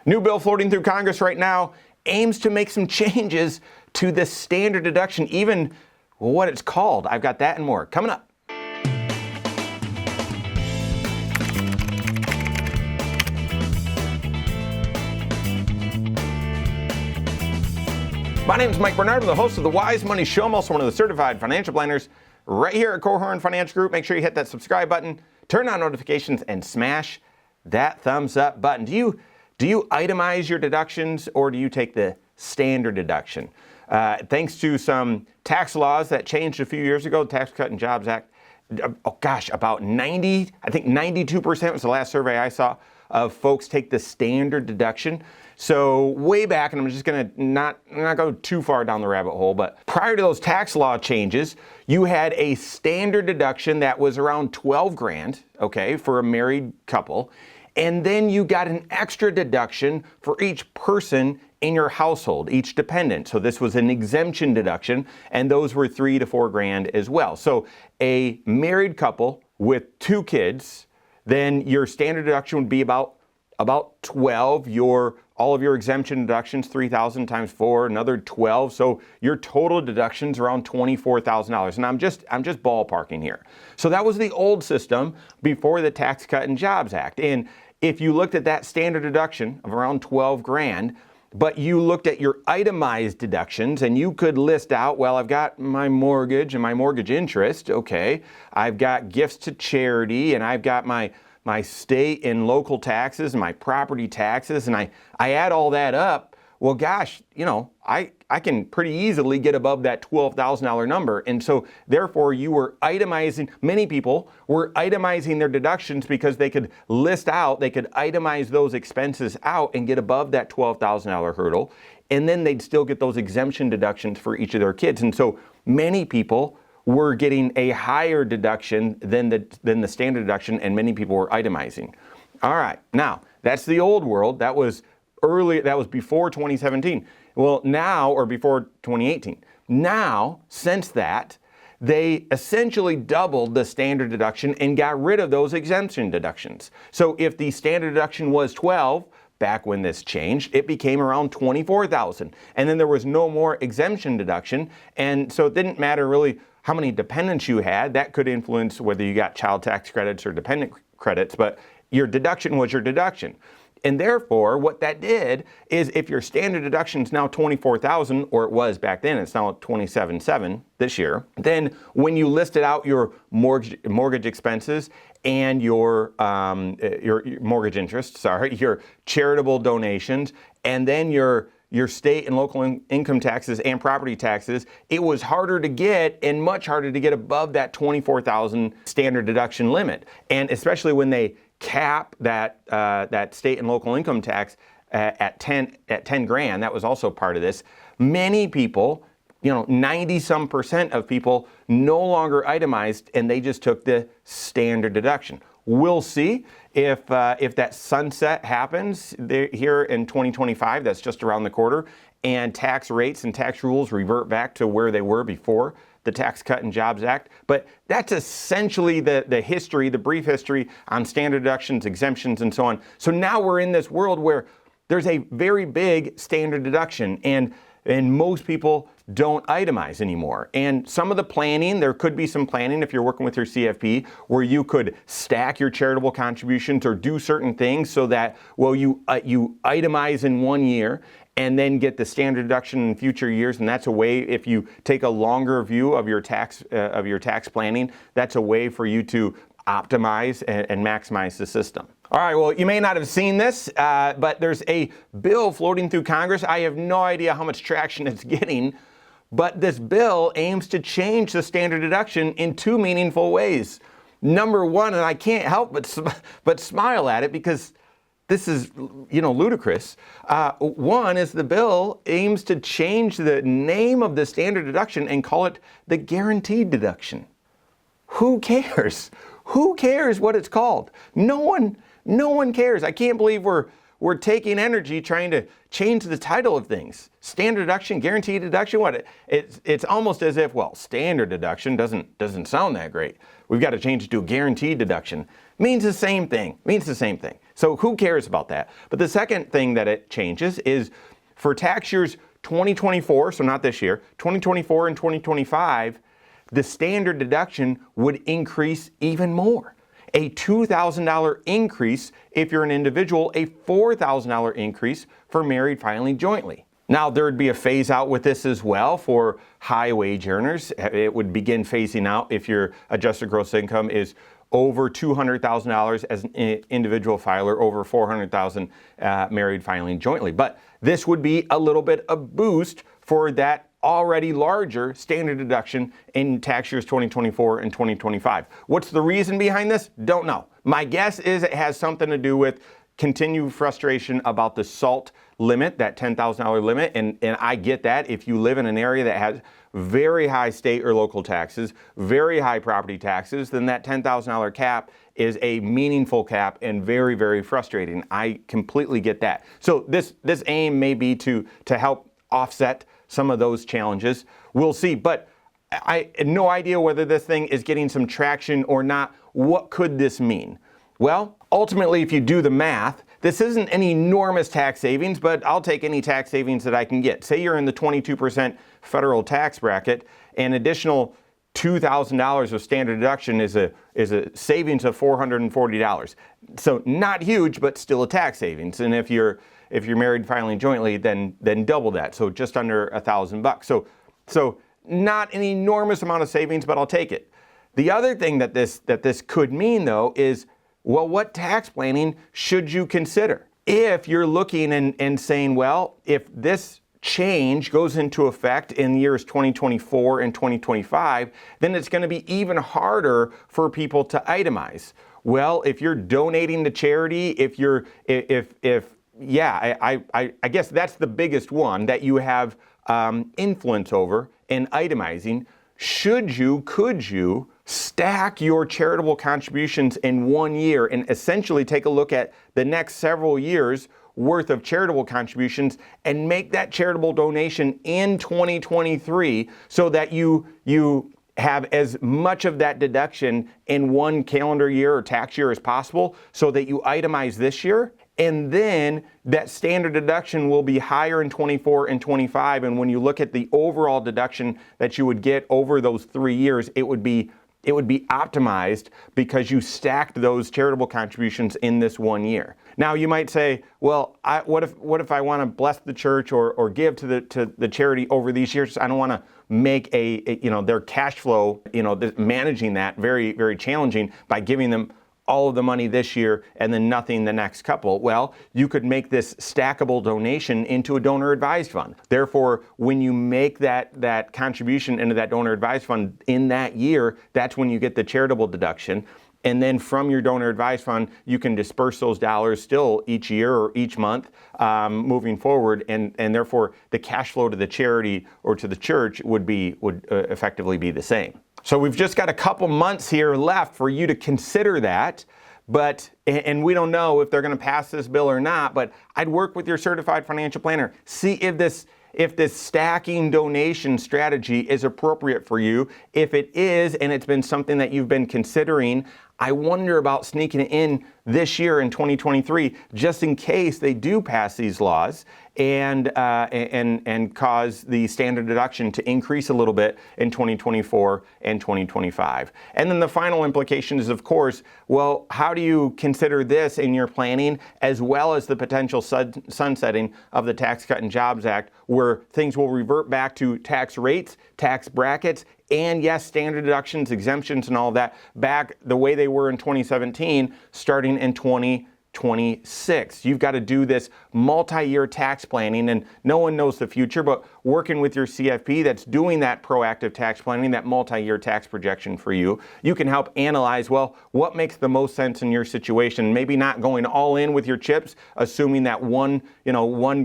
New bill floating through Congress right now aims to make some changes to the standard deduction, even what it's called. I've got that and more coming up. My name is Mike Bernard. I'm the host of the Wise Money Show. I'm also one of the certified financial planners right here at Korhorn Financial Group. Make sure you hit that subscribe button, turn on notifications, and smash that thumbs up button. Do you itemize your deductions, or do you take the standard deduction? Thanks to some tax laws that changed a few years ago, the Tax Cut and Jobs Act, about 92% was the last survey I saw of folks take the standard deduction. So way back, and I'm just gonna not go too far down the rabbit hole, but prior to those tax law changes, you had a standard deduction that was around 12 grand, okay, for a married couple. And then you got an extra deduction for each person in your household, each dependent. So this was an exemption deduction, and those were 3 to 4 grand as well. So a married couple with 2 kids, then your standard deduction would be about 12. All of your exemption deductions, 3,000 times 4, another 12. So your total deductions around $24,000. And I'm just ballparking here. So that was the old system before the Tax Cut and Jobs Act. And if you looked at that standard deduction of around 12 grand, but you looked at your itemized deductions and you could list out, well, I've got my mortgage and my mortgage interest, okay. I've got gifts to charity, and I've got my state and local taxes and my property taxes, and I add all that up. Well, gosh, I can pretty easily get above that $12,000 number. And so therefore many people were itemizing their deductions because they could itemize those expenses out and get above that $12,000 hurdle. And then they'd still get those exemption deductions for each of their kids. And so many people were getting a higher deduction than the standard deduction, and many people were itemizing. All right, now that's the old world. That was before 2017. Well, now, or before 2018. Now, since that, they essentially doubled the standard deduction and got rid of those exemption deductions. So if the standard deduction was 12, back when this changed, it became around 24,000. And then there was no more exemption deduction. And so it didn't matter really how many dependents you had. That could influence whether you got child tax credits or dependent credits, but your deduction was your deduction. And therefore, what that did is if your standard deduction is now 24,000, or it was back then, it's now 27,700 this year, then when you listed out your mortgage expenses and your mortgage interest, your charitable donations, and then your state and local income taxes and property taxes, it was harder to get and much harder to get above that 24,000 standard deduction limit. And especially when they cap that state and local income tax at 10 grand, that was also part of this. Many people, 90% of people no longer itemized, and they just took the standard deduction. We'll see if that sunset happens here in 2025, that's just around the corner, and tax rates and tax rules revert back to where they were before the Tax Cut and Jobs Act. But that's essentially the history, the brief history on standard deductions, exemptions, and so on. So now we're in this world where there's a very big standard deduction, and most people don't itemize anymore. And some of the planning, there could be some planning if you're working with your CFP, where you could stack your charitable contributions or do certain things so that, well, you itemize in one year and then get the standard deduction in future years. And that's a way, if you take a longer view of your tax planning, that's a way for you to optimize and maximize the system. All right, well, you may not have seen this, but there's a bill floating through Congress. I have no idea how much traction it's getting, but this bill aims to change the standard deduction in 2 meaningful ways. Number one, and I can't help but smile at it because this is, ludicrous. One is the bill aims to change the name of the standard deduction and call it the guaranteed deduction. Who cares? Who cares what it's called? No one cares. I can't believe we're taking energy trying to change the title of things. Standard deduction, guaranteed deduction, what? It's almost as if, well, standard deduction doesn't sound that great. We've got to change it to a guaranteed deduction. means the same thing. So who cares about that? But the second thing that it changes is for tax years 2024, so not this year, 2024 and 2025, the standard deduction would increase even more. A $2,000 increase if you're an individual, a $4,000 increase for married filing jointly. Now, there would be a phase out with this as well for high wage earners. It would begin phasing out if your adjusted gross income is over $200,000 as an individual filer, over $400,000 married filing jointly. But this would be a little bit of boost for that already larger standard deduction in tax years 2024 and 2025. What's the reason behind this? Don't know. My guess is it has something to do with continued frustration about the SALT limit, that $10,000 limit, and I get that. If you live in an area that has very high state or local taxes, very high property taxes, then that $10,000 cap is a meaningful cap and very, very frustrating. I completely get that. So this aim may be to help offset some of those challenges. We'll see, but I have no idea whether this thing is getting some traction or not. What could this mean? Well, ultimately, if you do the math, this isn't an enormous tax savings, but I'll take any tax savings that I can get. Say you're in the 22% federal tax bracket, an additional $2,000 of standard deduction is a savings of $440. So not huge, but still a tax savings. And if you're married filing jointly, then double that. So just under $1,000. So not an enormous amount of savings, but I'll take it. The other thing that this could mean, though, is, well, what tax planning should you consider? If you're looking and saying, well, if this change goes into effect in years 2024 and 2025, then it's going to be even harder for people to itemize. Well, if you're donating to charity, I guess that's the biggest one that you have influence over in itemizing. Could you stack your charitable contributions in 1 year and essentially take a look at the next several years worth of charitable contributions and make that charitable donation in 2023 so that you have as much of that deduction in one calendar year or tax year as possible so that you itemize this year? And then that standard deduction will be higher in 24 and 25. And when you look at the overall deduction that you would get over those 3 years, it would be optimized because you stacked those charitable contributions in this 1 year. Now you might say, well, what if I want to bless the church or give to the charity over these years? I don't want to make their cash flow, managing that very, very challenging by giving them all of the money this year and then nothing the next couple. Well, you could make this stackable donation into a donor advised fund. Therefore, when you make that contribution into that donor advised fund in that year, that's when you get the charitable deduction. And then from your donor advised fund, you can disperse those dollars still each year or each month moving forward. And therefore, the cash flow to the charity or to the church would effectively be the same. So we've just got a couple months here left for you to consider that, and we don't know if they're going to pass this bill or not, but I'd work with your certified financial planner. See if this stacking donation strategy is appropriate for you. If it is, and it's been something that you've been considering, I wonder about sneaking it in this year in 2023, just in case they do pass these laws and cause the standard deduction to increase a little bit in 2024 and 2025. And then the final implication is, of course, well, how do you consider this in your planning, as well as the potential sunsetting of the Tax Cut and Jobs Act, where things will revert back to tax rates, tax brackets, and yes, standard deductions, exemptions, and all of that back the way they were in 2017, starting in 2026. You've got to do this multi-year tax planning, and no one knows the future, but working with your CFP that's doing that proactive tax planning, that multi-year tax projection for you, you can help analyze, well, what makes the most sense in your situation? Maybe not going all in with your chips, assuming that one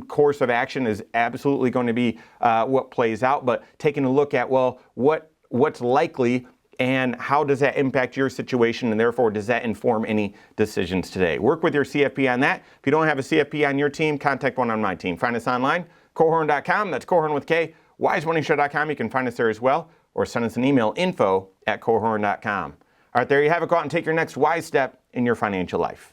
course of action is absolutely going to be what plays out, but taking a look at, well, what's likely and how does that impact your situation, and therefore does that inform any decisions today? Work with your CFP on that. If you don't have a CFP on your team, contact one on my team. Find us online, Korhorn.com. That's Korhorn with K. WiseMoneyShow.com. You can find us there as well, or send us an email, info@Korhorn.com. All right, there you have it. Go out and take your next wise step in your financial life.